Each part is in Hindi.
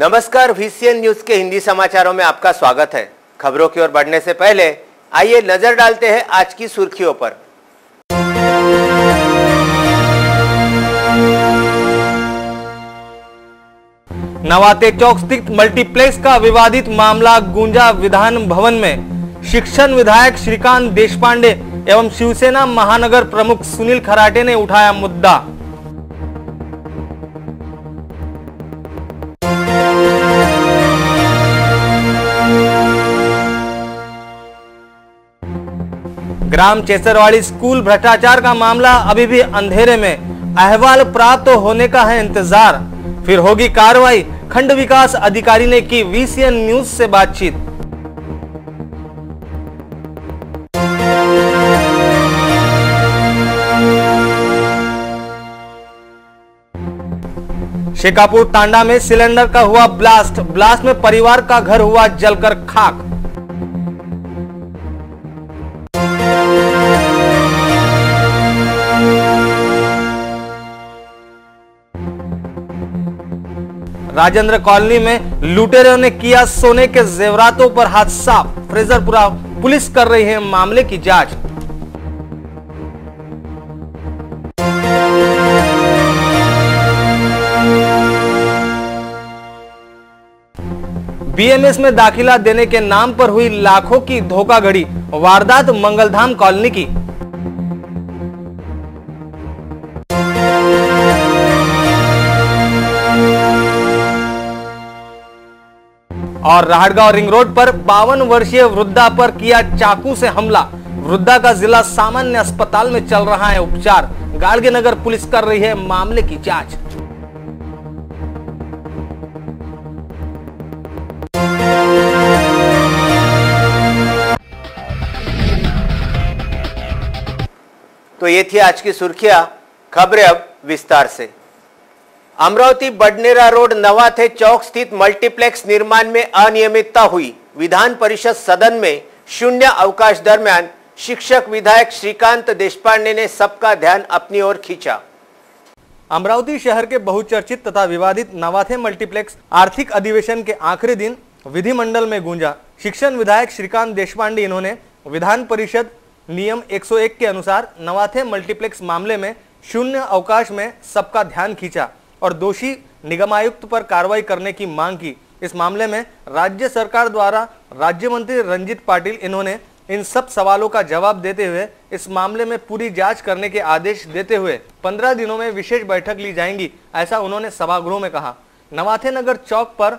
नमस्कार, VCN न्यूज के हिंदी समाचारों में आपका स्वागत है। खबरों की ओर बढ़ने से पहले आइए नजर डालते हैं आज की सुर्खियों पर। नवाते चौक स्थित मल्टीप्लेक्स का विवादित मामला गूंजा विधान भवन में। शिक्षण विधायक श्रीकांत देशपांडे एवं शिवसेना महानगर प्रमुख सुनील खराटे ने उठाया मुद्दा। ग्राम चेसरवाड़ी स्कूल भ्रष्टाचार का मामला अभी भी अंधेरे में, अहवाल प्राप्त होने का है इंतजार, फिर होगी कार्रवाई। खंड विकास अधिकारी ने की VCN न्यूज से बातचीत। शेखापुर तांडा में सिलेंडर का हुआ ब्लास्ट में परिवार का घर हुआ जलकर खाक। राजेंद्र कॉलोनी में लुटेरों ने किया सोने के जेवरातों पर हाथ साफ। फ्रेजरपुरा पुलिस कर रही है मामले की जांच। BMS में दाखिला देने के नाम पर हुई लाखों की धोखाधड़ी। वारदात मंगलधाम कॉलोनी की। और राहड़गांव रिंग रोड पर 52 वर्षीय वृद्धा पर किया चाकू से हमला। वृद्धा का जिला सामान्य अस्पताल में चल रहा है उपचार। गाड़गे नगर पुलिस कर रही है मामले की जांच। तो ये थी आज की सुर्खियां। खबरें अब विस्तार से। अमरावती बडनेरा रोड नवाथे चौक स्थित मल्टीप्लेक्स निर्माण में अनियमितता हुई। विधान परिषद सदन में शून्य अवकाश दरमियान शिक्षक विधायक श्रीकांत देशपांडे ने सबका ध्यान अपनी ओर खींचा। अमरावती शहर के बहुचर्चित तथा विवादित नवाथे मल्टीप्लेक्स आर्थिक अधिवेशन के आखिरी दिन विधिमंडल में गूंजा। शिक्षण विधायक श्रीकांत देशपांडे इन्होंने विधान परिषद नियम 101 के अनुसार नवाथे मल्टीप्लेक्स मामले में शून्य अवकाश में सबका ध्यान खींचा और दोषी निगमायुक्त पर कार्रवाई करने की मांग की। इस मामले में राज्य सरकार द्वारा राज्य मंत्री रंजीत पाटिल इन्होंने इन सब सवालों का जवाब देते हुए इस मामले में पूरी जांच करने के आदेश देते हुए 15 दिनों में विशेष बैठक ली जाएंगी, ऐसा उन्होंने सभागृह में कहा। नवाथे नगर चौक पर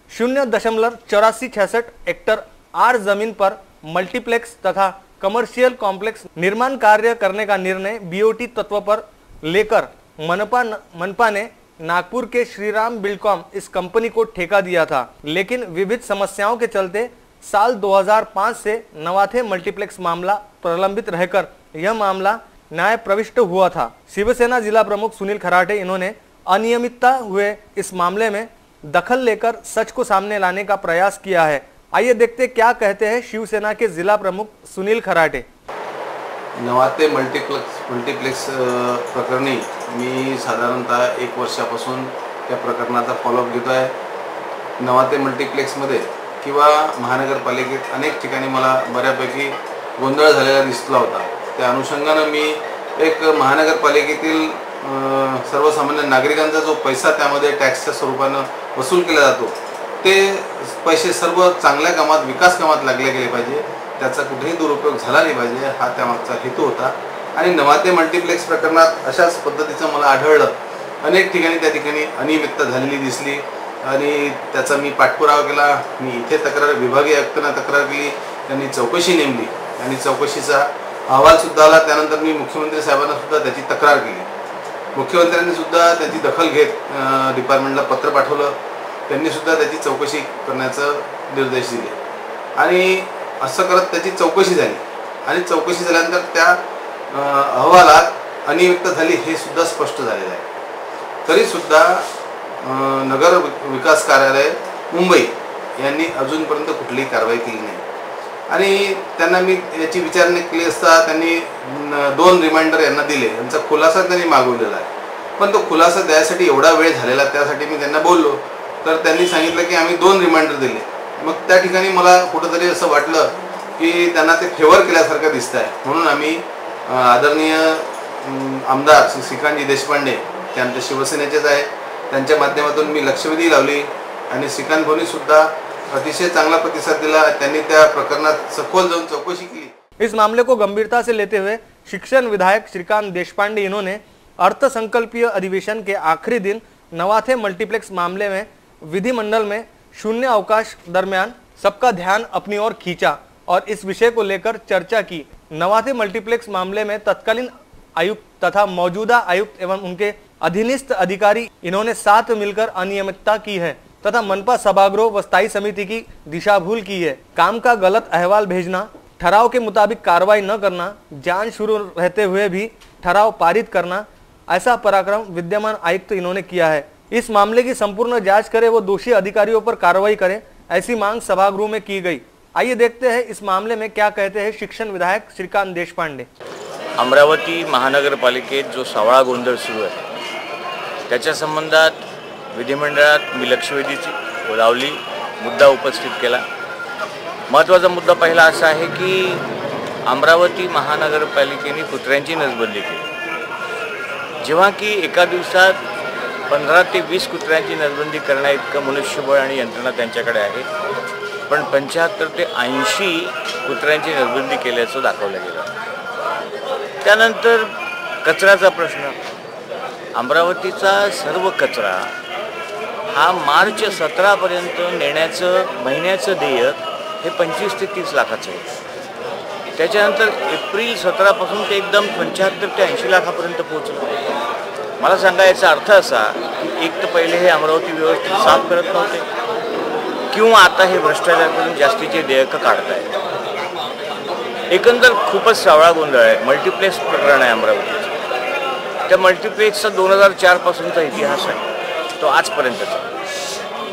0.8466 हेक्टर आर जमीन पर मल्टीप्लेक्स तथा कमर्शियल कॉम्प्लेक्स निर्माण कार्य करने का निर्णय BOT तत्व पर लेकर मनपा ने नागपुर के श्रीराम बिल्डकॉम इस कंपनी को ठेका दिया था, लेकिन विविध समस्याओं के चलते साल 2005 से नवाथे मल्टीप्लेक्स मामला प्रलंबित रहकर यह मामला न्याय प्रविष्ट हुआ था। शिवसेना जिला प्रमुख सुनील खराटे इन्होंने अनियमितता हुए इस मामले में दखल लेकर सच को सामने लाने का प्रयास किया है। आइए देखते क्या कहते हैं शिवसेना के जिला प्रमुख सुनील खराटे। नवाथे मल्टीप्लेक्स प्रकरणी मी साधारणतः 1 वर्षापासून त्या प्रकरणाचा फॉलोअप घेतो आहे। नवाथे मल्टीप्लेक्समध्ये किंवा महानगरपालिकेत अनेक ठिकाणी मला बऱ्यापैकी गोंधळ झालेला दिसला होता। त्या अनुषंगाने मी एक महानगरपालिकेतील सर्वसामान्य नागरिकांचा जो पैसा त्यामध्ये टॅक्सच्या स्वरूपाने वसूल केला जातो, ते पैसे सर्व चांगल्या कामात विकास कामात लागले गेले पाहिजे, त्याचा कुठेही दुरुपयोग झाला नाही पाहिजे, हा त्यामागचा हेतू होता। आणि नवाथे मल्टीप्लेक्स प्रकरणात अशाच पद्धतीचं मला आढळलं। अनेक ठिकाणी त्या ठिकाणी अनियमितता झालेली दिसली आणि त्याचा मी पाठपुरावा केला। मी इथे विभागीय आयुक्तांना तक्रार केली, त्यांनी चौकशी नेमली आणि चौकशीचा अहवाल सुद्धा आला। त्यानंतर मी मुख्यमंत्री साहेबांना सुद्धा त्याची तक्रार केली। मुख्यमंत्र्यांनी सुद्धा त्याची दखल घेत डिपार्टमेंटला पत्र पाठवलं, त्यांनी सुद्धा त्याची चौकशी करण्याचे निर्देश दिले आणि असं करत त्याची चौकशी झाली आणि चौकशी झाल्यानंतर त्या अहवालात अनियमितता झाली हे सुद्धा स्पष्ट झालेलं आहे। तरी सुद्धा नगर विकास कार्यालय मुंबई यांनी अजूनपर्यंत कुठलीही कारवाई केली नाही आणि त्यांना मी याची विचारणा केली असता त्यांनी 2 रिमाइंडर यांना दिले, यांचा खुलासा त्यांनी मागवलेला आहे। पण तो खुलासा द्यायसाठी एवढा वेळ झालेला, त्यासाठी मी त्यांना बोललो तर त्यांनी सांगितलं की आम्ही 2 रिमाइंडर दिले. मग त्या ठिकाणी मला कुठंतरी असं वाटलं की त्यांना ते फेवर केल्यासारखं दिसत आहे. म्हणून आम्ही आदरणीय आमदार श्री श्रीकांतजी देशपांडे ते आमच्या शिवसेनेचेच आहे, त्यांच्या माध्यमातून मी लक्षवेधी लावली आणि श्रीकांत भाऊंनी सुद्धा अतिशय चांगला प्रतिसाद दिला. त्यांनी त्या प्रकरणात सखोल जाऊन चौकशी केली. इस मामले को गंभीरता से लेते हुए शिक्षण विधायक श्रीकांत देशपांडे इन्होंने अर्थसंकल्पीय अधिवेशन के आखिरी दिन नवाथे मल्टीप्लेक्स मामले में विधिमंडल में शून्य अवकाश दरमियान सबका ध्यान अपनी ओर खींचा और इस विषय को लेकर चर्चा की. नवाथे मल्टीप्लेक्स मामले में तत्कालीन आयुक्त तथा मौजूदा आयुक्त एवं उनके अधीनस्थ अधिकारी इन्होंने साथ मिलकर अनियमितता की है तथा मनपा सभागृह व स्थायी समिति की दिशा भूल की है. काम का गलत अहवाल भेजना, ठराव के मुताबिक कार्रवाई न करना, जांच शुरू रहते हुए भी ठराव पारित करना, ऐसा पराक्रम विद्यमान आयुक्त इन्होंने किया है. इस मामले की संपूर्ण जांच करे वो दोषी अधिकारियों पर कार्रवाई करें, ऐसी मांग सभागृह में की गई. आइए देखते हैं इस मामले में क्या कहते हैं शिक्षण विधायक श्रीकांत देशपांडे. अमरावती महानगरपालिकेत जो सावळा गोंधळ सुरू आहे त्याच्या संबंधात विधिमंडळात मी लक्षवेधीची लावली, मुद्दा उपस्थित केला. महत्त्वाचा मुद्दा पहिला असा आहे की अमरावती महानगरपालिकेने कुत्र्यांची नसबंदी केली. जेव्हा की एका दिवसात 15 ते 20 कुत्र्यांची नसबंदी करण्या इतकं मनुष्यबळ आणि यंत्रणा त्यांच्याकडे आहे, पण 75 ते 80 कुत्र्यांची नसबंदी केल्याचं दाखवलं गेलं. त्यानंतर कचऱ्याचा प्रश्न. अमरावतीचा सर्व कचरा हा मार्च 17पर्यंत नेण्याचं महिन्याचं देयक हे 25 ते 30 लाखाचं आहे. त्याच्यानंतर एप्रिल 17पासून ते एकदम 75 ते 80 लाखापर्यंत पोहोचलं. मला सांगा याचा अर्थ असा की एक तर पहिले हे अमरावती व्यवस्थित साफ करत नव्हते किंवा आता हे भ्रष्टाचार करून जास्तीचे देयकं काढतायत. एकंदर खूपच सावळा गोंधळ आहे. मल्टीप्लेक्स प्रकरण आहे अमरावतीचं. त्या मल्टीप्लेक्सचा 2004 पासूनचा इतिहास आहे, तो आजपर्यंतचा.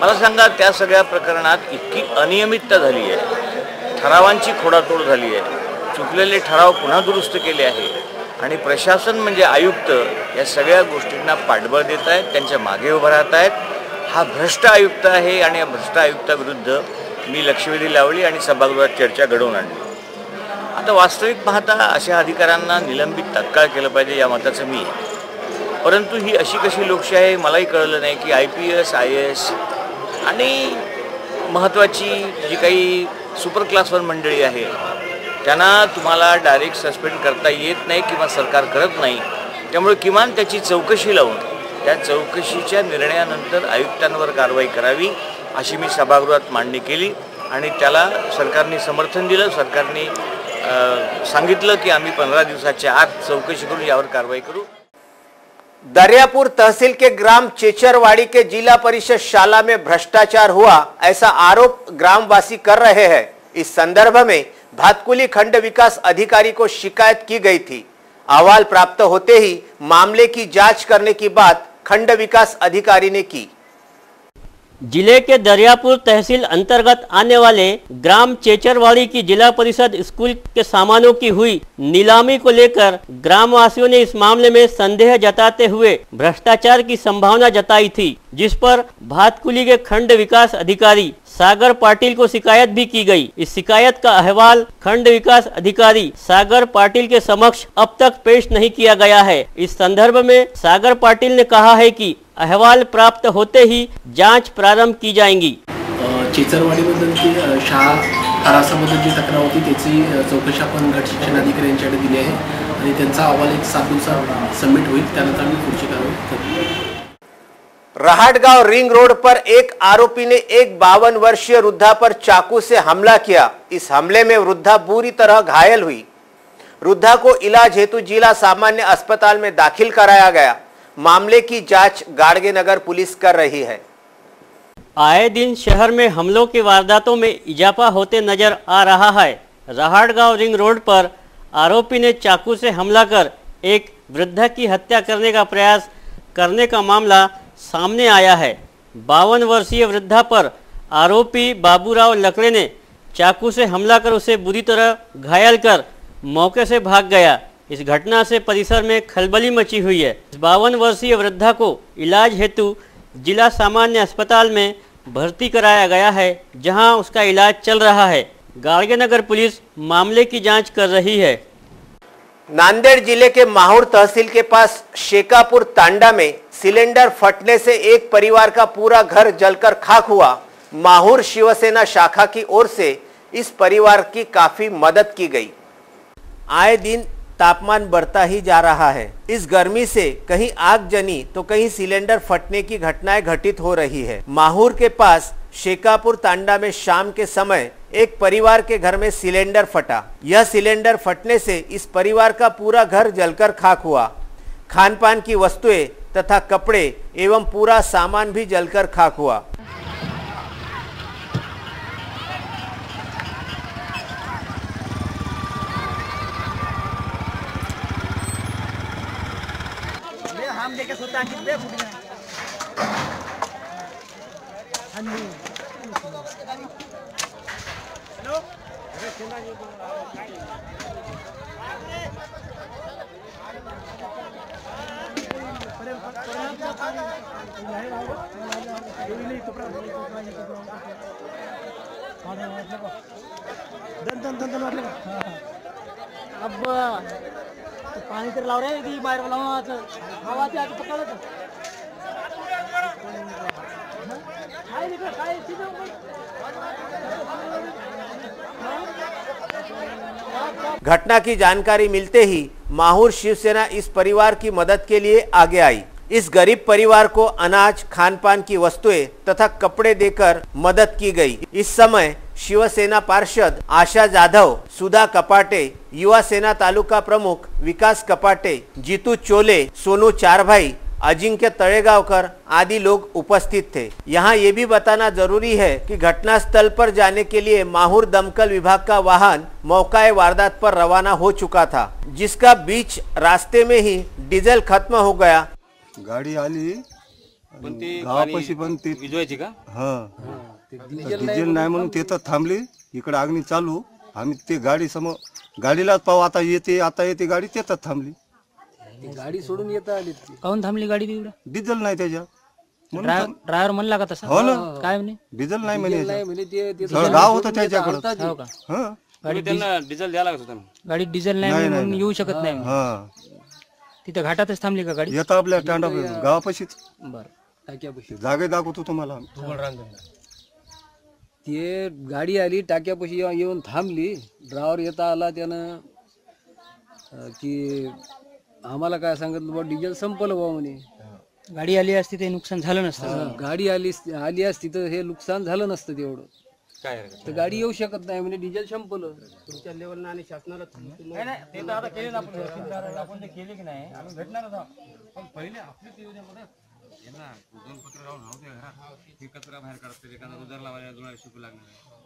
मला सांगा त्या सगळ्या प्रकरणात इतकी अनियमितता झाली आहे, ठरावांची खोडातोड झाली आहे, चुकलेले ठराव पुन्हा दुरुस्त केले आहे आणि प्रशासन म्हणजे आयुक्त या सगळ्या गोष्टींना पाठबळ देत आहेत, त्यांच्या मागे उभं राहत आहेत. हा भ्रष्ट आयुक्त आहे आणि या भ्रष्ट आयुक्ताविरुद्ध मी लक्षवेधी लावली आणि सभागृहात चर्चा घडवून आणली. आता वास्तविक पाहता अशा अधिकाऱ्यांना निलंबित तात्काळ केलं पाहिजे या मताचं मी आहे. परंतु ही अशी कशी लोकशाही आहे मलाही कळलं नाही की IPS IAS आणि महत्त्वाची जी काही सुपर क्लासवर मंडळी आहे त्यांना तुम्हाला डायरेक्ट सस्पेंड करता येत नाही किंवा सरकार करत नाही. त्यामुळे किमान त्याची चौकशी लावून त्या चौकशीच्या निर्णयानंतर आयुक्तांवर कारवाई करावी अशी मी सभागृहात मांडणी केली आणि त्याला सरकारने समर्थन दिलं. सरकारने सांगितलं की आम्ही 15 दिवसाच्या आत चौकशी करून यावर कारवाई करू. दरियापुर तहसील के ग्राम चेचरवाड़ी के जिला परिषद शाला में भ्रष्टाचार हुआ ऐसा आरोप ग्रामवासी कर रहे हैं. इस संदर्भ में भातकुली खंड विकास अधिकारी को शिकायत की गई थी. अहवाल प्राप्त होते ही मामले की जांच करने की बात खंड विकास अधिकारी ने की. जिले के दरियापुर तहसील अंतर्गत आने वाले ग्राम चेचरवाड़ी की जिला परिषद स्कूल के सामानों की हुई नीलामी को लेकर ग्रामवासियों ने इस मामले में संदेह जताते हुए भ्रष्टाचार की संभावना जताई थी, जिस पर भातकुली के खंड विकास अधिकारी सागर पाटिल को शिकायत भी की गई. इस शिकायत का अहवाल खंड विकास अधिकारी सागर पाटिल के समक्ष अब तक पेश नहीं किया गया है. इस संदर्भ में सागर पाटिल ने कहा है कि अहवाल प्राप्त होते ही जांच प्रारंभ की जाएंगी. चेचरवाडीबद्दलची शाळा ठारासाबद्दल जी तक्रार होती त्याची चौकशी आपण गट शिक्षण अधिकारी यांच्याकडे दिली आहे आणि त्यांचा अहवाल एक 7 दिवसात सबमिट होईल, त्यानंतर आम्ही पुढची कारवाई करू. राहटगांव रिंग रोड पर एक आरोपी ने एक 52 वर्षीय वृद्धा पर चाकू से हमला किया. इस हमले में वृद्धा बुरी तरह घायल हुई. वृद्धा को इलाज हेतु जिला सामान्य अस्पताल में दाखिल कराया गया. मामले की जांच गाड़गेनगर पुलिस कर रही है. आए दिन शहर में हमलों की वारदातों में इजाफा होते नजर आ रहा है. राहटगांव रिंग रोड पर आरोपी ने चाकू से हमला कर एक वृद्धा की हत्या करने का प्रयास करने का मामला सामने आया है. 52 वर्षीय वृद्धा पर आरोपी बाबूराव लकड़े ने चाकू से हमला कर उसे बुरी तरह घायल कर मौके से भाग गया. इस घटना से परिसर में खलबली मची हुई है. 52 वर्षीय वृद्धा को इलाज हेतु जिला सामान्य अस्पताल में भर्ती कराया गया है, जहां उसका इलाज चल रहा है। गाड़गेनगर पुलिस मामले की जांच कर रही है। नांदेड़ जिले के माहौर तहसील के पास शेकापुर तांडा में सिलेंडर फटने से एक परिवार का पूरा घर जलकर खाक हुआ। माहौर शिवसेना शाखा की ओर से इस परिवार की काफी मदद की गई। आए दिन तापमान बढ़ता ही जा रहा है। इस गर्मी से कहीं आगजनी तो कहीं सिलेंडर फटने की घटनाएं घटित हो रही है। माहौर के पास शेकापुर तांडा में शाम के समय एक परिवार के घर में सिलेंडर फटा। यह सिलेंडर फटने से इस परिवार का पूरा घर जलकर खाक हुआ। खान पान की वस्तुएं तथा कपड़े एवं पूरा सामान भी जलकर खाक हुआ। हम देखे सोता कितने फुट गए। अब पानी तर लाव रे ती बाहेर लावून हवाची आज पकडलं घटना की जानकारी मिलते ही माहौर शिवसेना इस परिवार की मदद के लिए आगे आई। इस गरीब परिवार को अनाज, खान पान की वस्तुएं तथा कपड़े देकर मदद की गई। इस समय शिवसेना पार्षद आशा जाधव, सुधा कपाटे, युवा सेना तालुका प्रमुख विकास कपाटे, जीतू चोले, सोनू चारभाई, अजिंक्य तळेगावकर आदि लोग उपस्थित थे। यहाँ ये भी बताना जरूरी है कि घटनास्थल पर जाने के लिए माहौर दमकल विभाग का वाहन मौका वारदात पर रवाना हो चुका था, जिसका बीच रास्ते में ही डीजल खत्म हो गया। गाडी आली गावापाशी पण ती विजवायची का? डिझेल नाही म्हणून तिथं थांबली। इकडे आगनी चालू, आम्ही ते गाडी समोर गाडीलाच पाहू आता येते गाडी तिथं थांबली। गाडी सोडून येता आली काऊन थांबली गाडी तिकडे? डिझेल नाही त्याच्या। ड्रायव्हर म्हणला का तसा? हो ना, काय म्हणे? डिझेल नाही म्हणे। ते गाव होतं त्याच्याकडे। हो का? हां, गाडी त्यांना डिझेल द्यायला लागत होता। गाडी डिझेल नाही म्हणून येऊ शकत नाही। हां, तिथे घाटातच थांबली का गाडी? येता आपल्या स्टँड गावापाशीच। बरं, टाक्यापाशी जागे दाखवतो तुम्हाला। ते गाडी आली टाक्यापाशी येऊन थांबली। ड्रायव्हर येता आला, त्यानं की आम्हाला काय सांगितलं बा डिझेल संपलं बा म्हणे। गाडी आली असती ते नुकसान झालं नसतं। गाडी आली असती तर हे नुकसान झालं नसतं तेवढं। काय तर गाडी येऊ शकत नाही म्हणजे डिझेल संपलं। तुमच्या लेवलला आणि शासनाला ते तर आता केले ना आपण ते केले की नाही, आम्ही भेटणारच आहोत। पण पहिले आपली योजनेमध्ये यांना दोन पत्र लावून होते घरात, हे कचरा बाहेर काढते, एखादा उधार लावायला जुळायला शिकू लागणार आहे।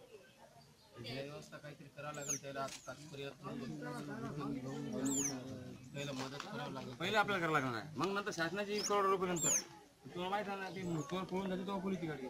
व्यवस्था काहीतरी करावं लागेल त्याला। पहिले आपल्याला करावं लागणार आहे, मग नंतर शासनाची करोड रुपये नंतर। तुला माहित आहे ना, ती मोटर पळून जाते तेव्हा पोलीसची गाडी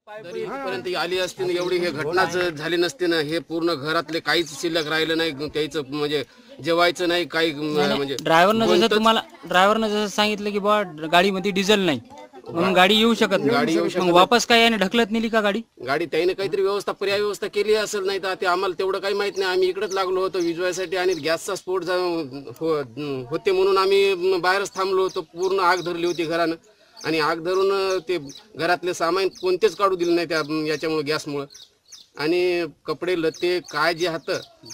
पर्यंत आली असती ना, एवढी हे घटनाच झाली नसती ना। हे पूर्ण घरातले काहीच शिल्लक राहिलं नाही, त्याचं म्हणजे जेवायचं नाही काही। म्हणजे ड्रायव्हरनं जसं सांगितलं की बा गाडीमध्ये डिझेल नाही म्हणून गाडी येऊ शकत नाही, मग वापस काय याने ढकलत नेली का गाडी? गाडी त्याने काहीतरी पर्याय व्यवस्था केली असेल, नाही तर ते आम्हाला तेवढं काही माहित नाही। आम्ही इकडेच लागलो होतो विजवायसाठी आणि गॅसचा स्फोट होते म्हणून आम्ही बाहेरच थांबलो होतो। पूर्ण आग धरली होती घरानं आणि आग धरून ते घरातले सामान कोणतेच काढू दिले नाही त्या याच्यामुळे, गॅसमुळे। आणि कपडे लत्ते काय जे हात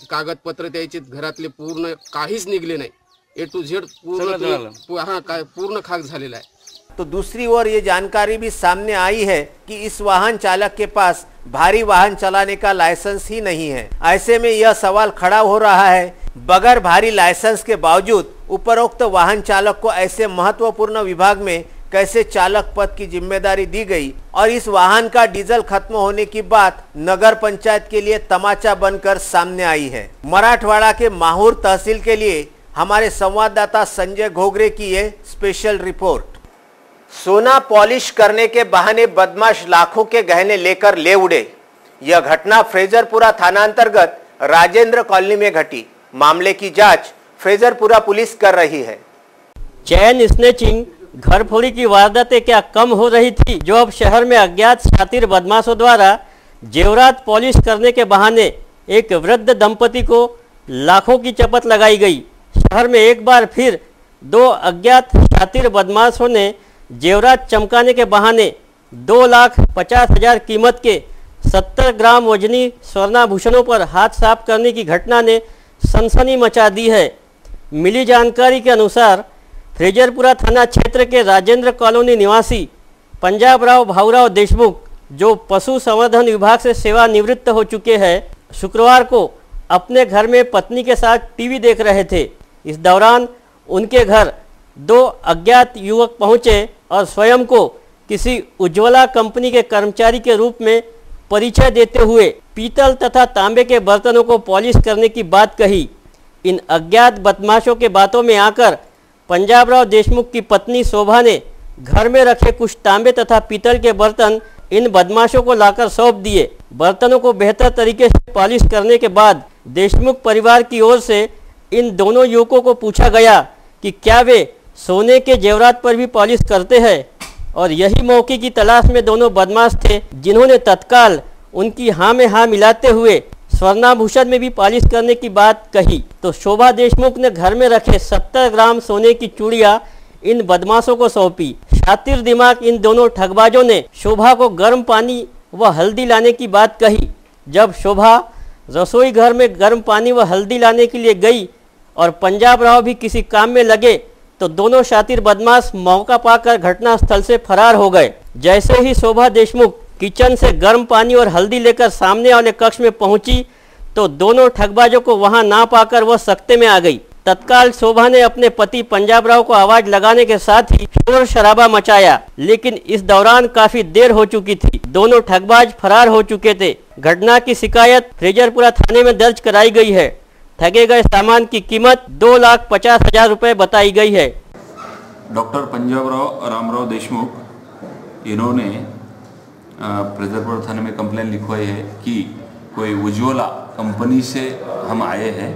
कागदपत्र त्याचे घरातले पूर्ण काहीच निघले नाही। ए टू झेड पूर्ण खाक झालेला आहे। तो दूसरी ओर ये जानकारी भी सामने आई है कि इस वाहन चालक के पास भारी वाहन चलाने का लाइसेंस ही नहीं है। ऐसे में यह सवाल खड़ा हो रहा है, बगैर भारी लाइसेंस के बावजूद उपरोक्त वाहन चालक को ऐसे महत्वपूर्ण विभाग में कैसे चालक पद की जिम्मेदारी दी गई, और इस वाहन का डीजल खत्म होने की बात नगर पंचायत के लिए तमाचा बनकर सामने आई है। मराठवाड़ा के माहौर तहसील के लिए हमारे संवाददाता संजय घोगरे की ये स्पेशल रिपोर्ट। सोना पॉलिश करने के बहाने बदमाश लाखों के गहने लेकर ले उड़े। यह घटना फ्रेजरपुरा थाना अंतर्गत राजेंद्र कॉलोनी में घटी। मामले की जांच फ्रेजरपुरा पुलिस कर रही है। चैन स्नेचिंग, घरफोड़ी की वारदातें क्या कम हो रही थी, जो अब शहर में अज्ञात शातिर बदमाशों द्वारा जेवरात पॉलिश करने के बहाने एक वृद्ध दंपति को लाखों की चपत लगाई गई। शहर में एक बार फिर 2 अज्ञात शातिर बदमाशों ने जेवरात चमकाने के बहाने 2,50,000 कीमत के 70 ग्राम वजनी स्वर्णाभूषणों पर हाथ साफ करने की घटना ने सनसनी मचा दी है। मिली जानकारी के अनुसार फ्रेजरपुरा थाना क्षेत्र के राजेंद्र कॉलोनी निवासी पंजाबराव भाऊराव देशमुख, जो पशु संवर्धन विभाग से सेवानिवृत्त हो चुके हैं, शुक्रवार को अपने घर में पत्नी के साथ टीवी देख रहे थे। इस दौरान उनके घर 2 अज्ञात युवक पहुंचे और स्वयं को किसी उज्ज्वला कंपनी के कर्मचारी के रूप में परिचय देते हुए पीतल तथा तांबे के बर्तनों को पॉलिश करने की बात कही। इन अज्ञात बदमाशों के बातों में आकर पंजाबराव देशमुख की पत्नी शोभा ने घर में रखे कुछ तांबे तथा पीतल के बर्तन इन बदमाशों को लाकर सौंप दिए। बर्तनों को बेहतर तरीके से पॉलिश करने के बाद देशमुख परिवार की ओर से इन दोनों युवकों को पूछा गया कि क्या वे सोने के जेवरात पर भी पॉलिश करते हैं, और यही मौके की तलाश में दोनों बदमाश थे, जिन्होंने तत्काल उनकी हाँ में हाँ मिलाते हुए स्वर्णाभूषण में भी पॉलिश करने की बात कही। तो शोभा देशमुख ने घर में रखे 70 ग्राम सोने की चूड़ियां इन बदमाशों को सौंपी। शातिर दिमाग इन दोनों ठगबाजों ने शोभा को गर्म पानी व हल्दी लाने की बात कही। जब शोभा रसोई घर में गर्म पानी व हल्दी लाने के लिए गई और पंजाबराव भी किसी काम में लगे, तो दोनों शातिर बदमाश मौका पाकर घटनास्थल से फरार हो गए। जैसे ही शोभा देशमुख किचन से गर्म पानी और हल्दी लेकर सामने वाले कक्ष में पहुंची, तो दोनों ठगबाजों को वहां ना पाकर वह सकते में आ गई। तत्काल शोभा ने अपने पति पंजाबराव को आवाज लगाने के साथ ही शोर शराबा मचाया, लेकिन इस दौरान काफी देर हो चुकी थी। दोनों ठगबाज फरार हो चुके थे। घटना की शिकायत फ्रेजरपुरा थाने में दर्ज कराई गई है। ठगे गए सामान की कीमत 2,50,000 रुपए बताई गई है। डॉक्टर पंजाबराव रामराव देशमुख इन्होंने फ्रेजरपुरा थाने में कंप्लेन लिखवाई है कि कोई उज्ज्वला कंपनी से हम आए हैं।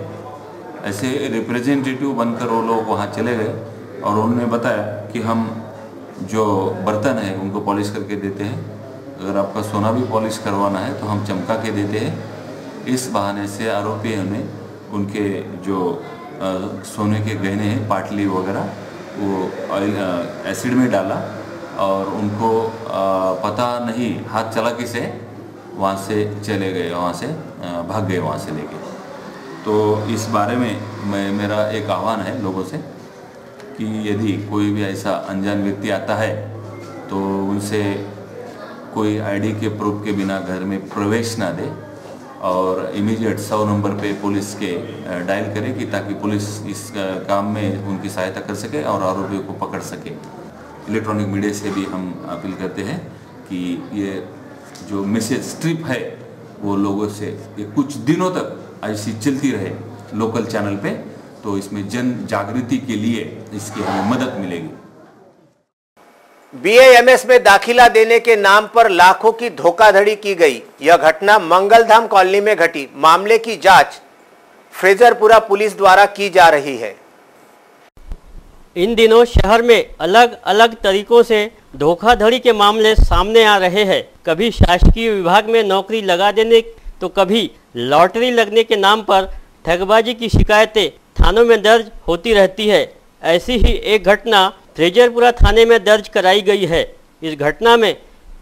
ऐसे रिप्रेजेंटेटिव बनकर वो लोग वहाँ चले गए और उन्होंने बताया कि हम जो बर्तन है उनको पॉलिश करके देते हैं, अगर आपका सोना भी पॉलिश करवाना है तो हम चमका के देते हैं। इस बहाने से आरोपियों ने उनके जो सोने के गहने हैं, पाटली वगैरह, वो ऑयल एसिड में डाला और उनको पता नहीं हाथ चालाकी से वहाँ से चले गए, वहाँ से भाग गए वहाँ से लेके। तो इस बारे में मेरा एक आह्वान है लोगों से कि यदि कोई भी ऐसा अनजान व्यक्ति आता है तो उनसे कोई आईडी के प्रूफ के बिना घर में प्रवेश ना दे और इमीडिएट 100 नंबर पे पुलिस के डायल करे कि ताकि पुलिस इस काम में उनकी सहायता कर सके और आरोपियों को पकड़ सके। इलेक्ट्रॉनिक मीडिया से भी हम अपील करते हैं कि ये जो मैसेज स्ट्रिप है वो लोगों से ये कुछ दिनों तक ऐसी चलती रहे लोकल चैनल पे, तो इसमें जन जागृति के लिए इसकी हमें मदद मिलेगी। BAMS में दाखिला देने के नाम पर लाखों की धोखाधड़ी की गई। यह घटना मंगलधाम कॉलोनी में घटी। मामले की जांच फ्रेजरपुरा पुलिस द्वारा की जा रही है। इन दिनों शहर में अलग अलग तरीकों से धोखाधड़ी के मामले सामने आ रहे हैं। कभी शासकीय विभाग में नौकरी लगा देने तो कभी लॉटरी लगने के नाम पर ठगबाजी की शिकायतें थानों में दर्ज होती रहती है। ऐसी ही एक घटना फ्रेजरपुरा थाने में दर्ज कराई गई है। इस घटना में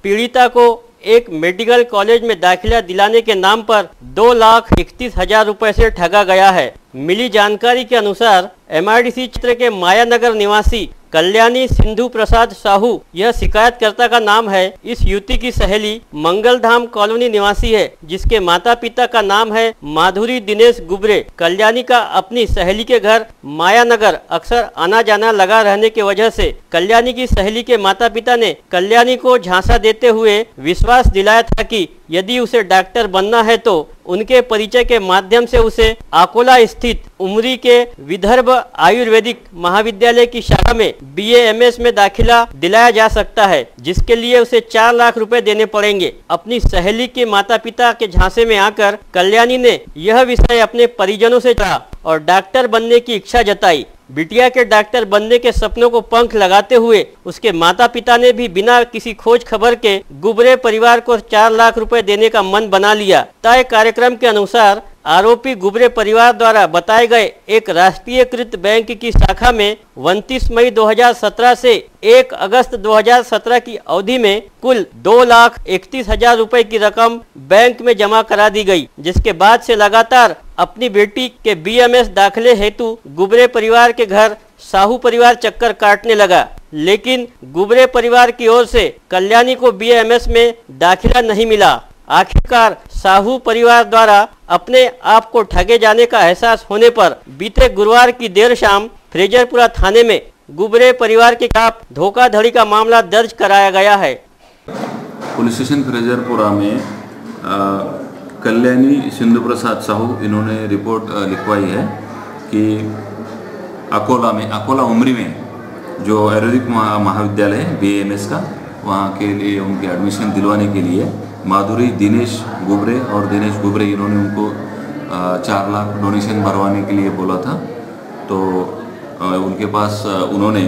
पीड़िता को एक मेडिकल कॉलेज में दाखिला दिलाने के नाम पर 2,31,000 रुपए से ठगा गया है। मिली जानकारी के अनुसार MIDC क्षेत्र के मायानगर निवासी कल्याणी सिंधु प्रसाद साहू यह शिकायतकर्ता का नाम है। इस युवती की सहेली मंगलधाम कॉलोनी निवासी है, जिसके माता पिता का नाम है माधुरी दिनेश गुबरे। कल्याणी का अपनी सहेली के घर मायानगर अक्सर आना जाना लगा रहने की वजह से कल्याणी की सहेली के माता पिता ने कल्याणी को झांसा देते हुए विश्वास दिलाया था कि यदि उसे डॉक्टर बनना है तो उनके परिचय के माध्यम से उसे अकोला स्थित उमरी के विदर्भ आयुर्वेदिक महाविद्यालय की शाखा में BAMS में दाखिला दिलाया जा सकता है, जिसके लिए उसे 4 लाख रुपए देने पड़ेंगे। अपनी सहेली के माता पिता के झांसे में आकर कल्याणी ने यह विषय अपने परिजनों से कहा और डॉक्टर बनने की इच्छा जताई। बिटिया के डॉक्टर बनने के सपनों को पंख लगाते हुए उसके माता पिता ने भी बिना किसी खोज खबर के गुबरे परिवार को 4 लाख रुपए देने का मन बना लिया। तय कार्यक्रम के अनुसार आरोपी गुबरे परिवार द्वारा बताए गए एक राष्ट्रीयकृत बैंक की शाखा में 29 मई 2017 से 1 अगस्त 2017 की अवधि में कुल 2,31,000 रुपए की रकम बैंक में जमा करा दी गई, जिसके बाद से लगातार अपनी बेटी के BMS दाखिले हेतु गुबरे परिवार के घर साहू परिवार चक्कर काटने लगा। लेकिन गुबरे परिवार की ओर से कल्याणी को BMS में दाखिला नहीं मिला। आखिरकार साहू परिवार द्वारा अपने आप को ठगे जाने का एहसास होने पर बीते गुरुवार की देर शाम फ्रेजरपुरा थाने में गुबरे परिवार के खिलाफ धोखाधड़ी का मामला दर्ज कराया गया है। पुलिस स्टेशन फ्रेजरपुरा में कल्याणी सिंधु प्रसाद साहू इन्होंने रिपोर्ट लिखवाई है कि अकोला उमरी में जो आयुर्वेदिक महाविद्यालय है BAMS का, वहाँ के लिए उनके एडमिशन दिलवाने के लिए माधुरी दिनेश गुबरे और दिनेश गुबरे इन्होंने उनको 4 लाख डोनेशन भरवाने के लिए बोला था। तो उनके पास उन्होंने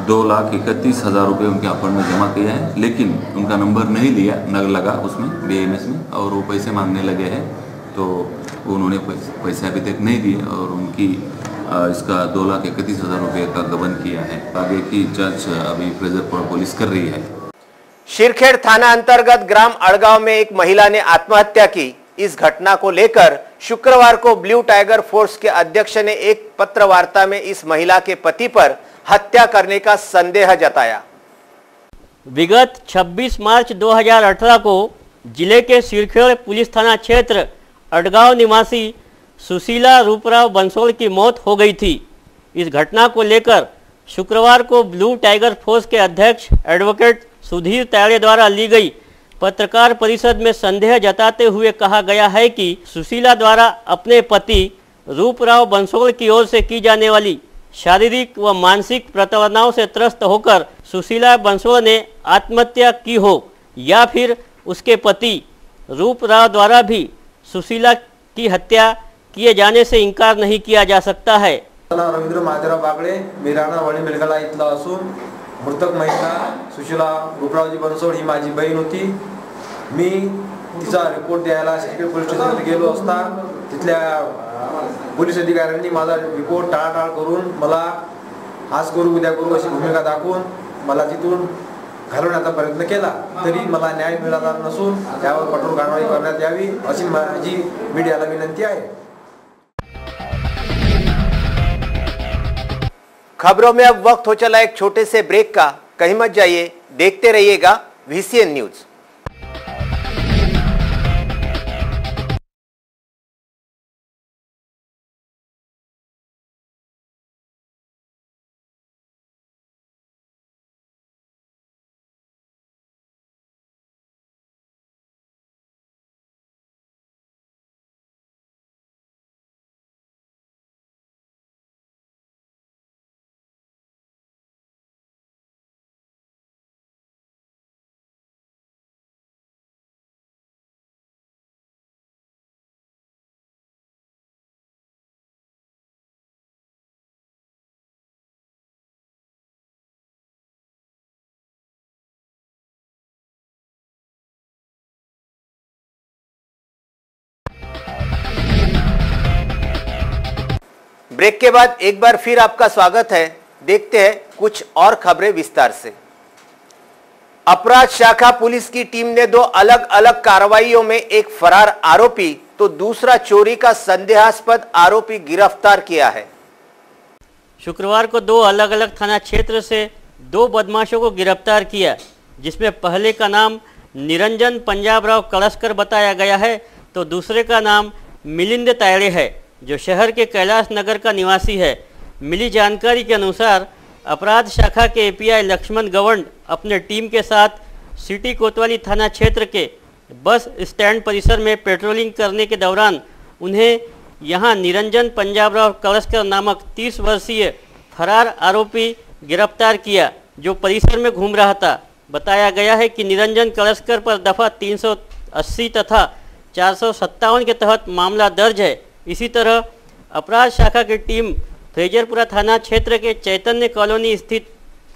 2,31,000 रुपये उनके अकाउंट में जमा किया है, लेकिन उनका नंबर नहीं लगा उसमें BAMS में, और वो पैसे मांगने लगे हैं। तो उन्होंने पैसे अभी तक नहीं दिए और उनकी इसका 2,31,000 रुपये का गबन किया है। आगे की जांच अभी फ्रेजरपुरा पुलिस कर रही है। शिरखेड़ थाना अंतर्गत ग्राम अड़गांव में एक महिला ने आत्महत्या की। इस घटना को लेकर शुक्रवार को ब्लू टाइगर फोर्स के अध्यक्ष ने एक पत्र वार्ता में इस महिला के पति पर हत्या करने का संदेह जताया। विगत 26 मार्च 2018 को जिले के शिरखेड़ पुलिस थाना क्षेत्र अड़गांव निवासी सुशीला रूपराव बंसोड़ की मौत हो गई थी। इस घटना को लेकर शुक्रवार को ब्लू टाइगर फोर्स के अध्यक्ष एडवोकेट सुधीर ताड़े द्वारा ली गई पत्रकार परिषद में संदेह जताते हुए कहा गया है कि सुशीला द्वारा अपने पति रूपराव बंसोड़ की ओर से की जाने वाली शारीरिक व मानसिक प्रताड़नाओं से त्रस्त होकर सुशीला बंसोड़ ने आत्महत्या की हो, या फिर उसके पति रूपराव द्वारा भी सुशीला की हत्या किए जाने से इनकार नहीं किया जा सकता है। रवींद्र महादेवराव बागडे, मी राहणार वणी मेलगाला इथला असून मृतक महिला सुशीला रूपरावजी बनसोड ही माझी बहीण होती। मी तिचा रिपोर्ट द्यायला शिरखेड पोलीस स्टेशनमध्ये गेलो असता तिथल्या पोलीस अधिकाऱ्यांनी माझा रिपोर्ट टाळाटाळ करून मला आज करू उद्या करू अशी भूमिका दाखवून मला तिथून घालवण्याचा प्रयत्न केला, तरी मला न्याय मिळाला नसून त्यावर कठोर कारवाई करण्यात यावी अशी माझी मीडियाला विनंती आहे। खबरों में अब वक्त हो चला एक छोटे से ब्रेक का। कहीं मत जाइए, देखते रहिएगा VCN न्यूज। ब्रेक के बाद एक बार फिर आपका स्वागत है। देखते हैं कुछ और खबरें विस्तार से। अपराध शाखा पुलिस की टीम ने 2 अलग अलग कार्रवाइयों में एक फरार आरोपी तो दूसरा चोरी का संदेहास्पद आरोपी गिरफ्तार किया है। शुक्रवार को 2 अलग अलग थाना क्षेत्र से 2 बदमाशों को गिरफ्तार किया, जिसमें पहले का नाम निरंजन पंजाबराव कलस्कर बताया गया है तो दूसरे का नाम मिलिंद तायड़े है, जो शहर के कैलाश नगर का निवासी है। मिली जानकारी के अनुसार अपराध शाखा के API लक्ष्मण गवंड अपने टीम के साथ सिटी कोतवाली थाना क्षेत्र के बस स्टैंड परिसर में पेट्रोलिंग करने के दौरान उन्हें यहां निरंजन पंजाबराव कलस्कर नामक 30 वर्षीय फरार आरोपी गिरफ्तार किया, जो परिसर में घूम रहा था। बताया गया है कि निरंजन कलस्कर पर दफ़ा 380 तथा 457 के तहत मामला दर्ज है। इसी तरह अपराध शाखा की टीम फ्रेजरपुरा थाना क्षेत्र के चैतन्य कॉलोनी स्थित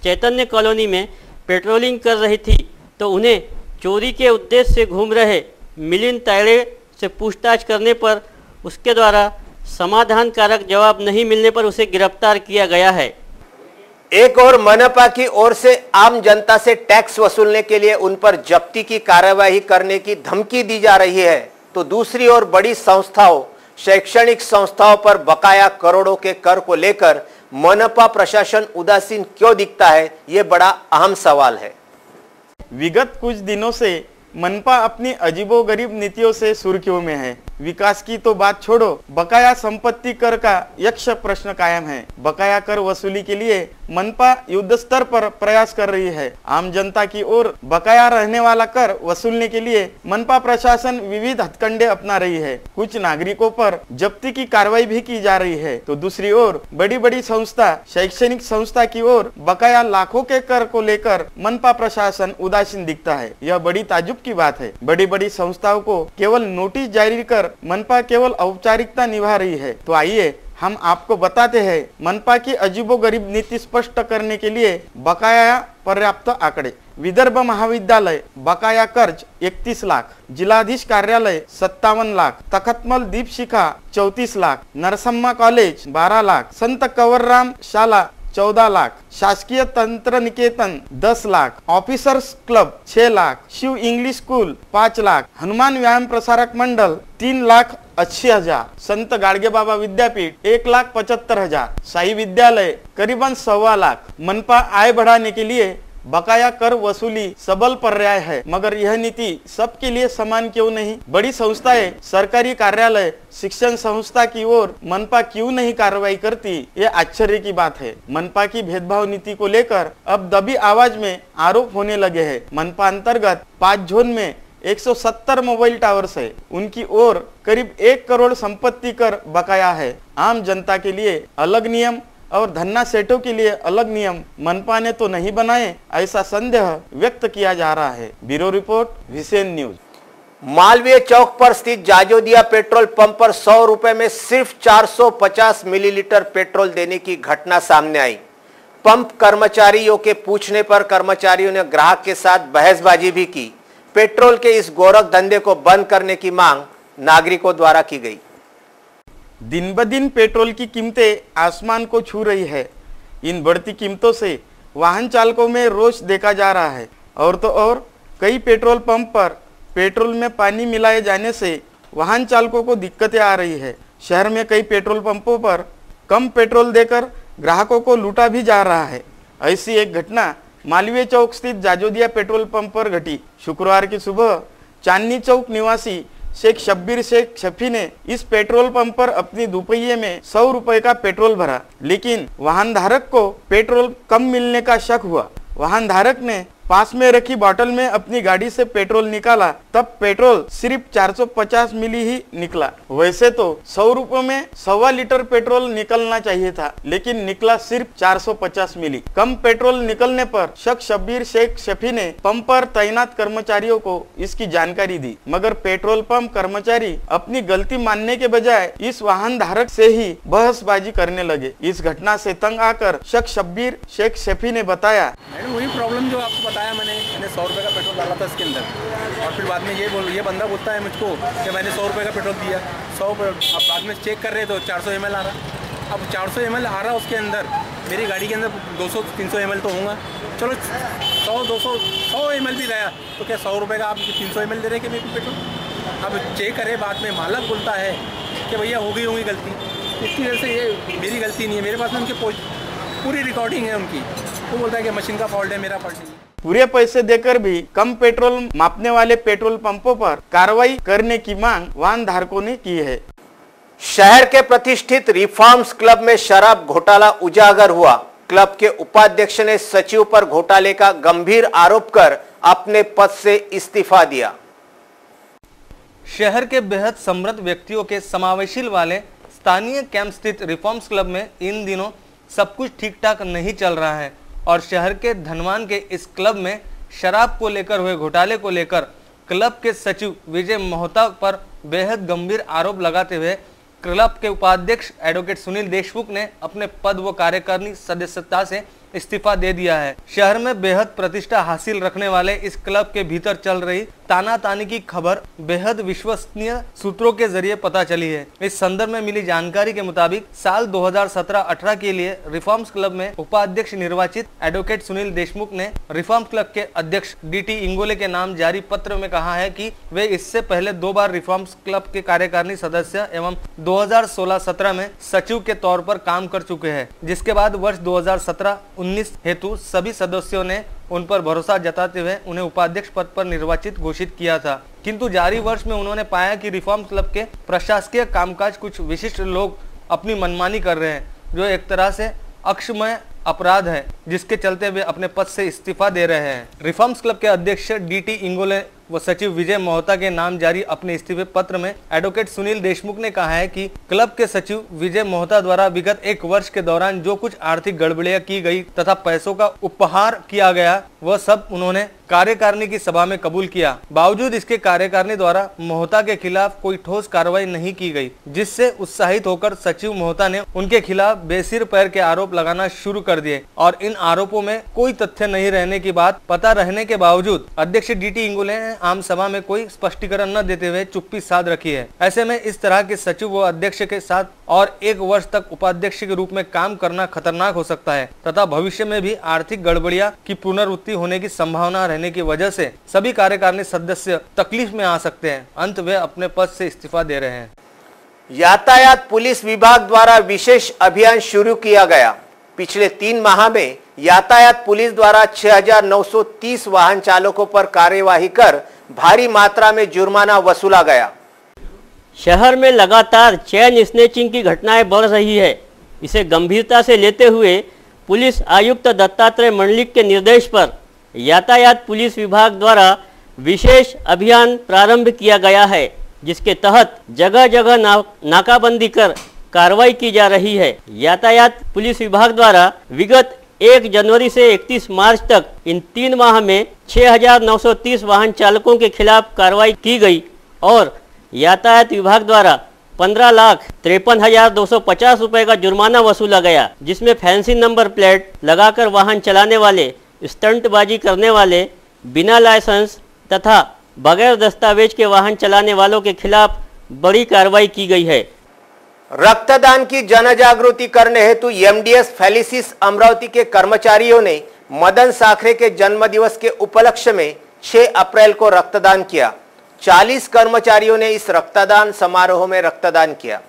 चैतन्य कॉलोनी में पेट्रोलिंग कर रही थी तो उन्हें चोरी के उद्देश्य से घूम रहे मिलिंद तायड़े से पूछताछ करने पर उसके द्वारा समाधानकारक जवाब नहीं मिलने पर उसे गिरफ्तार किया गया है। एक और मनपा की ओर से आम जनता से टैक्स वसूलने के लिए उन पर जब्ती की कार्यवाही करने की धमकी दी जा रही है, तो दूसरी ओर बड़ी संस्थाओं, शैक्षणिक संस्थाओं पर बकाया करोड़ों के कर को लेकर मनपा प्रशासन उदासीन क्यों दिखता है, ये बड़ा अहम सवाल है। विगत कुछ दिनों से मनपा अपनी अजीबोगरीब नीतियों से सुर्खियों में है। विकास की तो बात छोड़ो, बकाया संपत्ति कर का यक्ष प्रश्न कायम है। बकाया कर वसूली के लिए मनपा युद्ध स्तर पर प्रयास कर रही है। आम जनता की ओर बकाया रहने वाला कर वसूलने के लिए मनपा प्रशासन विविध हथकंडे अपना रही है। कुछ नागरिकों पर जब्ती की कार्रवाई भी की जा रही है, तो दूसरी ओर बड़ी बड़ी संस्था, शैक्षणिक संस्था की ओर बकाया लाखों के कर को लेकर मनपा प्रशासन उदासीन दिखता है। यह बड़ी ताज्जुब की बात है। बड़ी बड़ी संस्थाओं को केवल नोटिस जारी कर मनपा केवल औपचारिकता निभा रही है। तो आइए हम आपको बताते हैं मनपा की अजीबोगरीब नीति स्पष्ट करने के लिए बकाया पर्याप्त आंकड़े। विदर्भ महाविद्यालय बकाया कर्ज 31 लाख, जिलाधीश कार्यालय 57 लाख, तखतमल दीपशिखा 34 लाख, नरसम्मा कॉलेज 12 लाख, संत कंवरराम शाला 14 लाख, शासकीय तंत्र निकेतन 10 lakh, officers club 6 lakh, Shiv English school 5 lakh, Hanuman व्यायाम प्रसारक मंडल 3,80,000, संत गाडगे बाबा विद्यापीठ 1,75,000, शाही विद्यालय करीबन 1.25 लाख। मनपा आय बढ़ाने के लिए बकाया कर वसूली सबल पर्याय है, मगर यह नीति सबके लिए समान क्यों नहीं? बड़ी संस्थाएं, सरकारी कार्यालय, शिक्षण संस्था की ओर मनपा क्यों नहीं कार्रवाई करती? ये आश्चर्य की बात है। मनपा की भेदभाव नीति को लेकर अब दबी आवाज में आरोप होने लगे हैं। मनपा अंतर्गत 5 जोन में 170 मोबाइल टावर्स है, उनकी ओर करीब 1 करोड़ संपत्ति कर बकाया है। आम जनता के लिए अलग नियम और धन्ना सेठों के लिए अलग नियम मनपा ने तो नहीं बनाए, ऐसा संदेह व्यक्त किया जा रहा है। Bureau report, Visen news. Malviya Chowk पर स्थित जाजोदिया पेट्रोल पंप पर 100 रुपए में सिर्फ 450 मिलीलीटर पेट्रोल देने की घटना सामने आई। पंप कर्मचारियों के पूछने पर कर्मचारियों ने ग्राहक के साथ बहसबाजी भी की। पेट्रोल के इस गोरख धंधे को बंद करने की मांग नागरिकों द्वारा की गई। दिन ब दिन पेट्रोल की कीमतें आसमान को छू रही है। इन बढ़ती कीमतों से वाहन चालकों में रोष देखा जा रहा है। और तो और कई पेट्रोल पंप पर पेट्रोल में पानी मिलाए जाने से वाहन चालकों को दिक्कतें आ रही है। शहर में कई पेट्रोल पंपों पर कम पेट्रोल देकर ग्राहकों को लूटा भी जा रहा है। ऐसी एक घटना मालवीय चौक स्थित जाजोदिया पेट्रोल पंप पर घटी। शुक्रवार की सुबह चांदनी चौक निवासी शेख शब्बीर शेख शफी ने इस पेट्रोल पंप पर अपनी दुपहिए में 100 रुपए का पेट्रोल भरा, लेकिन वाहन धारक को पेट्रोल कम मिलने का शक हुआ। वाहन धारक ने पास में रखी बोतल में अपनी गाड़ी से पेट्रोल निकाला, तब पेट्रोल सिर्फ 450 मिली ही निकला। वैसे तो 100 रुपए में 1.25 लीटर पेट्रोल निकलना चाहिए था, लेकिन निकला सिर्फ 450 मिली। कम पेट्रोल निकलने पर शेख शब्बीर शेख शफी ने पंप पर तैनात कर्मचारियों को इसकी जानकारी दी, मगर पेट्रोल पंप कर्मचारी अपनी गलती मानने के बजाय इस वाहन धारक से ही बहसबाजी करने लगे। इस घटना से तंग आकर शेख शब्बीर शेख शफी ने बताया, वही प्रॉब्लम जो आपको बताया मैंने 100 रुपये का पेट्रोल डाला था इसके अंदर, और फिर बाद में ये बंदा बोलता है मुझको कि मैंने 100 रुपये का पेट्रोल दिया। 100 अब बाद में चेक कर रहे तो 400 ml आ रहा। अब 400 ml आ रहा उसके अंदर, मेरी गाड़ी के अंदर 200-300 ml तो होगा। चलो 100 ml भी गया तो क्या 100 रुपये का आप 300 ml दे रहे कि मेरे को पेट्रोल? अब चेक करे, बाद में मालक बोलता है कि भैया हो गई होंगी गलती। इसकी वजह से ये मेरी गलती नहीं है, मेरे पास में उनकी पूरी रिकॉर्डिंग है उनकी। वो बोलता है कि मशीन का फॉल्ट है, मेरा फॉल्ट नहीं है। पूरे पैसे देकर भी कम पेट्रोल मापने वाले पेट्रोल पंपों पर कार्रवाई करने की मांग वाहन धारकों ने की है। शहर के प्रतिष्ठित रिफॉर्म्स क्लब में शराब घोटाला उजागर हुआ। क्लब के उपाध्यक्ष ने सचिव पर घोटाले का गंभीर आरोप कर अपने पद से इस्तीफा दिया। शहर के बेहद समृद्ध व्यक्तियों के समावेशी वाले स्थानीय कैंप स्थित रिफॉर्म्स क्लब में इन दिनों सब कुछ ठीक ठाक नहीं चल रहा है और शहर के धनवान के इस क्लब में शराब को लेकर हुए घोटाले को लेकर क्लब के सचिव विजय मोहता पर बेहद गंभीर आरोप लगाते हुए क्लब के उपाध्यक्ष एडवोकेट सुनील देशमुख ने अपने पद व कार्यकारिणी सदस्यता से इस्तीफा दे दिया है। शहर में बेहद प्रतिष्ठा हासिल रखने वाले इस क्लब के भीतर चल रही तानातानी की खबर बेहद विश्वसनीय सूत्रों के जरिए पता चली है। इस संदर्भ में मिली जानकारी के मुताबिक साल 2017-18 के लिए रिफॉर्म्स क्लब में उपाध्यक्ष निर्वाचित एडवोकेट सुनील देशमुख ने रिफॉर्म्स क्लब के अध्यक्ष डीटी इंगोले के नाम जारी पत्र में कहा है कि वे इससे पहले 2 बार रिफॉर्म्स क्लब के कार्यकारिणी सदस्य एवं 2016-17 में सचिव के तौर पर काम कर चुके हैं, जिसके बाद वर्ष 2017-19 हेतु सभी सदस्यों ने उन पर भरोसा जताते हुए उन्हें उपाध्यक्ष पद पर निर्वाचित घोषित किया था। किंतु जारी वर्ष में उन्होंने पाया कि रिफॉर्म क्लब के प्रशासकीय कामकाज कुछ विशिष्ट लोग अपनी मनमानी कर रहे हैं, जो एक तरह से अक्षम्य अपराध है, जिसके चलते वे अपने पद से इस्तीफा दे रहे हैं। रिफॉर्म्स क्लब के अध्यक्ष डीटी इंगोले व सचिव विजय मोहता के नाम जारी अपने इस्तीफे पत्र में एडवोकेट सुनील देशमुख ने कहा है कि क्लब के सचिव विजय मोहता द्वारा विगत 1 वर्ष के दौरान जो कुछ आर्थिक गड़बड़ियां की गई तथा पैसों का उपहार किया गया, वह सब उन्होंने कार्यकारिणी की सभा में कबूल किया। बावजूद इसके कार्यकारिणी द्वारा मोहता के खिलाफ कोई ठोस कार्रवाई नहीं की गई, जिससे उत्साहित होकर सचिव मोहता ने उनके खिलाफ बेसिर पैर के आरोप लगाना शुरू कर दिए और इन आरोपों में कोई तथ्य नहीं रहने की बात पता रहने के बावजूद अध्यक्ष डीटी इंगोले ने आम सभा में कोई स्पष्टीकरण न देते हुए चुप्पी साध रखी है। ऐसे में इस तरह के सचिव व अध्यक्ष के साथ और 1 वर्ष तक उपाध्यक्ष के रूप में काम करना खतरनाक हो सकता है तथा भविष्य में भी आर्थिक गड़बड़ियां की पुनरावृत्ति होने की संभावना रहने की वजह से सभी कार्यकारिणी सदस्य तकलीफ में आ सकते हैं। अंत वे अपने पद से इस्तीफा दे रहे हैं। यातायात पुलिस विभाग द्वारा विशेष अभियान शुरू किया गया। पिछले 3 माह में यातायात पुलिस द्वारा 6,930 वाहन चालकों पर कार्यवाही कर भारी मात्रा में जुर्माना वसूला गया। शहर में लगातार चेन स्नेचिंग की घटनाएं बढ़ रही है। इसे गंभीरता से लेते हुए पुलिस आयुक्त दत्तात्रेय मंडलिक के निर्देश पर यातायात पुलिस विभाग द्वारा विशेष अभियान प्रारंभ किया गया है, जिसके तहत जगह जगह नाकाबंदी कर कार्रवाई की जा रही है। यातायात पुलिस विभाग द्वारा विगत 1 जनवरी से 31 मार्च तक इन 3 माह में 6,930 वाहन चालकों के खिलाफ कार्रवाई की गई और यातायात विभाग द्वारा 15,53,250 रुपये का जुर्माना वसूला गया, जिसमें फैंसी नंबर प्लेट लगाकर वाहन चलाने वाले, स्टंटबाजी करने वाले, बिना लाइसेंस तथा बगैर दस्तावेज के वाहन चलाने वालों के खिलाफ बड़ी कार्रवाई की गई है। रक्तदान की जन जागृति करने हेतु एमडीएस फेलिसिस अमरावती के कर्मचारियों ने मदन साखरे के जन्मदिवस के उपलक्ष्य में 6 अप्रैल को रक्तदान किया। 40 कर्मचारियों ने इस रक्तदान समारोह में रक्तदान किया।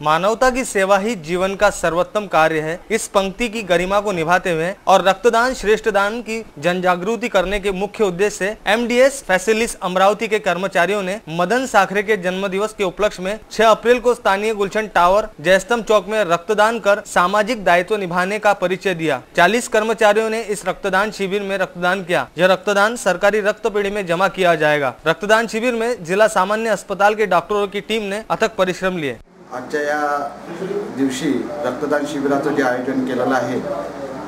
मानवता की सेवा ही जीवन का सर्वोत्तम कार्य है। इस पंक्ति की गरिमा को निभाते हुए और रक्तदान श्रेष्ठ दान की जन जागृति करने के मुख्य उद्देश्य से एमडीएस फैसिलिस अमरावती के कर्मचारियों ने मदन साखरे के जन्मदिवस के उपलक्ष्य में 6 अप्रैल को स्थानीय गुलशन टावर जयस्तंभ चौक में रक्तदान कर सामाजिक दायित्व निभाने का परिचय दिया। 40 कर्मचारियों ने इस रक्तदान शिविर में रक्तदान किया। यह रक्तदान सरकारी रक्त पेढ़ी में जमा किया जाएगा। रक्तदान शिविर में जिला सामान्य अस्पताल के डॉक्टरों की टीम ने अथक परिश्रम लिए। आजच्या या दिवशी रक्तदान शिबिराचं जे आयोजन केलेलं आहे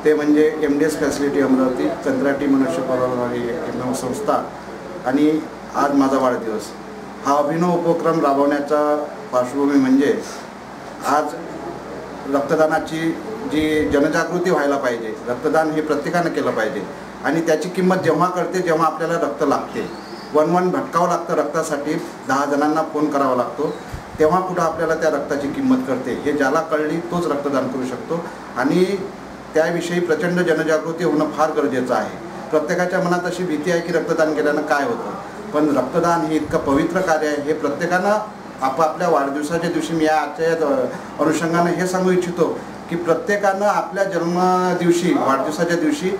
ते म्हणजे एमडीएस फॅसिलिटी अमरावती, कंत्राटी मनुष्यबळ एकमेव संस्था आणि आज माझा वाढदिवस हा अभिनव उपक्रम राबवण्याचा पार्श्वभूमी म्हणजे आज रक्तदानाची जी जनजागृती व्हायला पाहिजे। रक्तदान हे प्रत्येकाने केलं पाहिजे आणि त्याची किंमत जेव्हा कळते जेव्हा आपल्याला रक्त लागते। 1-1 भटकावं लागतं रक्तासाठी, 10 जणांना फोन करावा लागतो, तेव्हा कुठं आपल्याला त्या रक्ताची किंमत कळते। हे ज्याला कळली तोच रक्तदान करू शकतो आणि त्याविषयी प्रचंड जनजागृती होणं फार गरजेचं आहे। प्रत्येकाच्या मनात अशी भीती आहे की रक्तदान केल्यानं काय होतं, पण रक्तदान हे इतकं पवित्र कार्य आहे। हे प्रत्येकानं आपापल्या वाढदिवसाच्या दिवशी मी आजच्या अनुषंगाने हे सांगू इच्छितो की प्रत्येकानं आपल्या जन्मदिवशी वाढदिवसाच्या दिवशी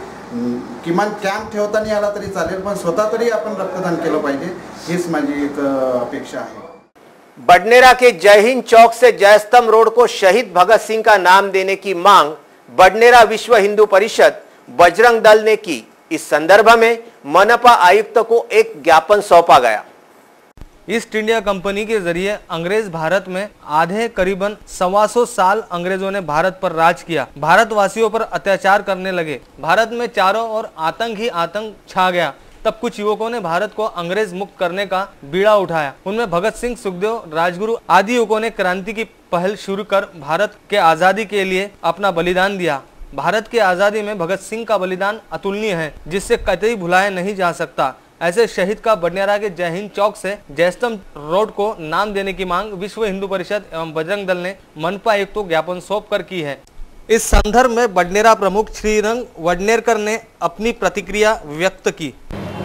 किमान कॅम्प ठेवता नाही आला तरी चालेल, पण स्वतः तरी आपण रक्तदान केलं पाहिजे, हीच माझी एक अपेक्षा आहे। बडनेरा के जय हिंद चौक से जयस्तंभ रोड को शहीद भगत सिंह का नाम देने की मांग बडनेरा विश्व हिंदू परिषद बजरंग दल ने की। इस संदर्भ में मनपा आयुक्त को एक ज्ञापन सौंपा गया। ईस्ट इंडिया कंपनी के जरिए अंग्रेज भारत में आधे करीबन 125 साल अंग्रेजों ने भारत पर राज किया। भारतवासियों पर अत्याचार करने लगे। भारत में चारों ओर आतंक ही आतंक छा गया। तब कुछ युवकों ने भारत को अंग्रेज मुक्त करने का बीड़ा उठाया। उनमें भगत सिंह, सुखदेव, राजगुरु आदि युवकों ने क्रांति की पहल शुरू कर भारत के आजादी के लिए अपना बलिदान दिया। भारत की आजादी में भगत सिंह का बलिदान अतुलनीय है, जिससे कतई भुलाया नहीं जा सकता। ऐसे शहीद का बडनेरा के जय हिंद चौक से जयस्तंभ रोड को नाम देने की मांग विश्व हिंदू परिषद एवं बजरंग दल ने मनपा आयुक्त को ज्ञापन सौंप कर की है। इस संदर्भ में बडनेरा प्रमुख श्रीरंग वडनेरकर ने अपनी प्रतिक्रिया व्यक्त की।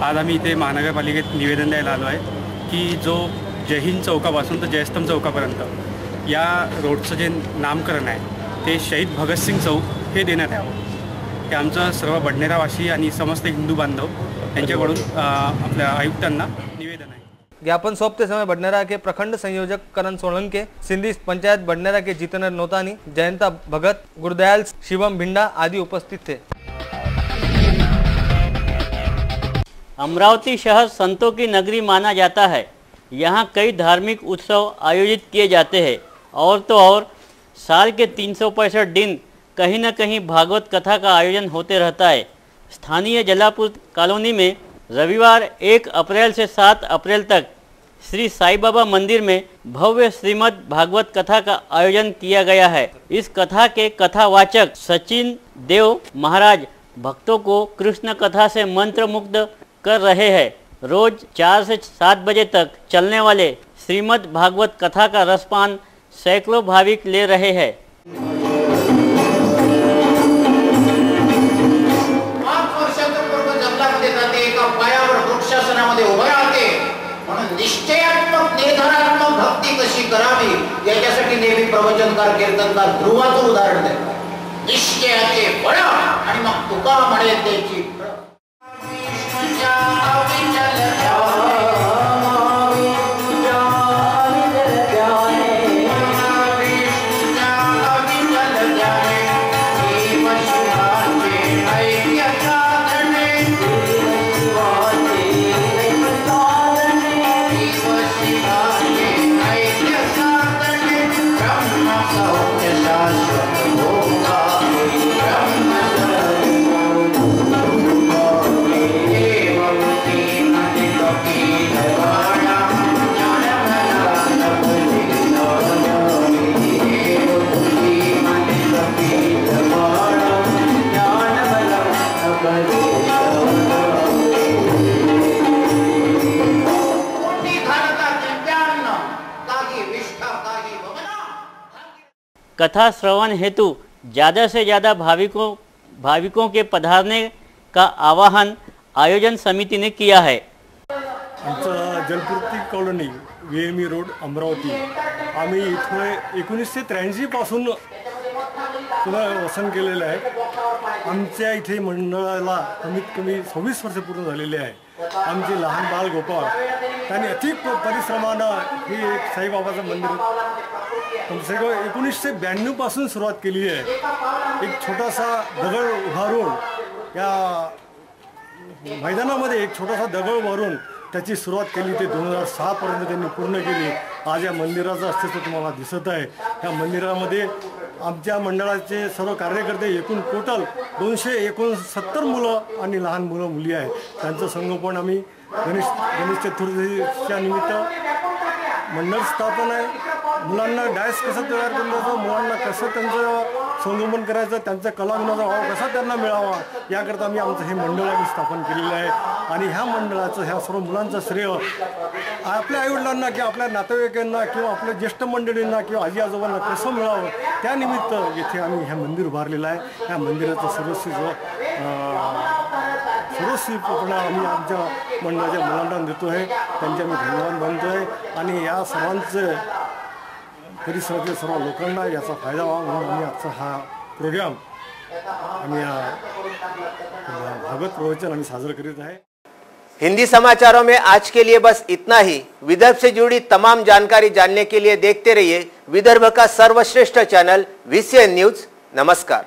आज आम्ही इथे महानगरपालिकेत निवेदन द्यायला आलो आहे की जो जय हिंद चौकापासून तर जयस्तंभ चौकापर्यंत या रोडचं जे नामकरण आहे ते शहीद भगतसिंग चौक हे देण्यात यावं। हे आमचं सर्व बडनेरावासी आणि समस्त हिंदू बांधव यांच्याकडून आपल्या आयुक्तांना निवेदन आहे। ज्ञापन सौंपते समय बडनेरा के प्रखंड संयोजक करण सोलंके, सिंधी पंचायत बडनेरा के जितेंद्र नोतानी, जयंता भगत, गुरदयाल, शिवम भिंडा आदि उपस्थित थे। अमरावती शहर संतों की नगरी माना जाता है। यहाँ कई धार्मिक उत्सव आयोजित किए जाते हैं और तो और साल के 365 दिन कहीं न कहीं भागवत कथा का आयोजन होते रहता है। स्थानीय जलापुर कॉलोनी में रविवार 1 अप्रैल से 7 अप्रैल तक श्री साईं बाबा मंदिर में भव्य श्रीमद् भागवत कथा का आयोजन किया गया है। इस कथा के कथावाचक सचिन देव महाराज भक्तों को कृष्ण कथा से मंत्रमुग्ध कर रहे हैं। रोज 4 से 7 बजे तक चलने वाले श्रीमद् भागवत कथा का रसपान सैकड़ों भाविक ले रहे हैं। निश्चयात्मक निर्धारात्मक भक्ती कशी करावी याच्यासाठी नेहमी प्रवचनकार कीर्तनकार ध्रुवाचं उदाहरण देतात। निश्चयाचे बळ आणि मग तुका म्हणे त्याची कथा श्रवण हेतु ज़्यादा से ज़्यादा भाविकों के पधारने का आवाहन आयोजन समिति ने किया है। आमचं जलपूर्ती कॉलोनी VME रोड अमरावती आम्ही इथे 1983 पासून वसन केलेलं आहे। आमच्या इथे मंडळाला कमीत कमी 26 वर्ष पूर्ण झालेले आहे। आमचे लहान बाळ गोपाळ त्यांनी अतिक परिश्रमानं हे एक साईबाबाचं मंदिर कम से कम 1992 पासून सुरुवात केली आहे। एक छोटासा दगड उभारून या मैदानामध्ये एक छोटासा दगड उभारून त्याची सुरुवात केली ते 2006 पर्यंत त्यांनी पूर्ण केली। आज या मंदिराचं अस्तित्व तुम्हाला दिसत आहे। या मंदिरामध्ये आमच्या मंडळाचे सर्व कार्यकर्ते एकूण टोटल 269 मुलं आणि लहान मुलं मुली आहेत। त्यांचं संगोपन आम्ही गणेश चतुर्थीच्या निमित्त मंडळ स्थापन आहे। मुलांना डायस कसं तयार करायचं, मुलांना कसं त्यांचं संगोपन करायचं, त्यांचा कलागुणाचा वाव कसा त्यांना मिळावा याकरता आम्ही आमचं हे मंडळ आम्ही स्थापन केलेलं आहे। आणि ह्या मंडळाचं ह्या सर्व मुलांचं श्रेय आपल्या आईवडिलांना किंवा आपल्या नातेवाईकांना किंवा आपल्या ज्येष्ठ मंडळींना किंवा आजी आजोबांना कसं मिळावं त्यानिमित्त इथे आम्ही हे मंदिर उभारलेलं आहे। ह्या मंदिराचं सर्वस्वीपणा आम्ही आमच्या मंडळाच्या मुलांना देतो आहे, त्यांचे आम्ही धन्यवाद मानतो आहे। आणि या सर्वांचं परिसरातील सर्व लोकांना याचा फायदा व्हावा म्हणून आम्ही आजचा हा प्रोग्राम आम्ही भागवत प्रवचन आम्ही साजरा करीत आहे। हिंदी समाचारों में आज के लिए बस इतना ही। विदर्भ से जुड़ी तमाम जानकारी जानने के लिए देखते रहिए विदर्भ का सर्वश्रेष्ठ चैनल VCN न्यूज। नमस्कार।